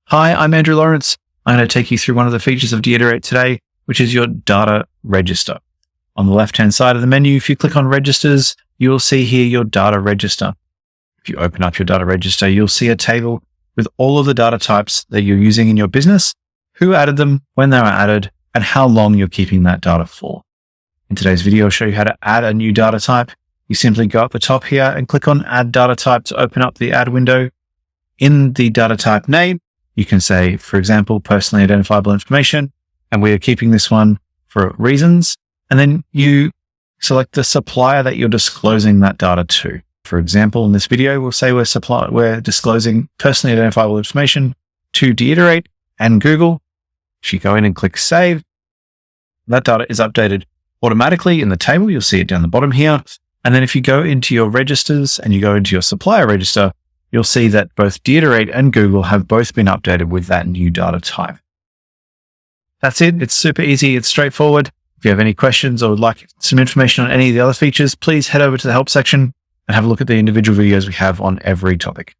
Hi, I'm Andrew Lawrence. I'm going to take you through one of the features of de.iterate today, which is your data register. On the left-hand side of the menu, if you click on registers, you will see here your data register. If you open up your data register, you'll see a table with all of the data types that you're using in your business, who added them, when they were added, and how long you're keeping that data for. In today's video, I'll show you how to add a new data type. You simply go up the top here and click on Add Data Type to open up the Add window. In the data type name, you can say, for example, personally identifiable information, and we are keeping this one for reasons. And then you select the supplier that you're disclosing that data to. For example, in this video, we'll say we're disclosing personally identifiable information to de.iterate and Google. If you go in and click Save, that data is updated automatically in the table. You'll see it down the bottom here. And then if you go into your registers and you go into your supplier register, you'll see that both de.iterate and Google have both been updated with that new data type. That's it. It's super easy. It's straightforward. If you have any questions or would like some information on any of the other features, please head over to the help section and have a look at the individual videos we have on every topic.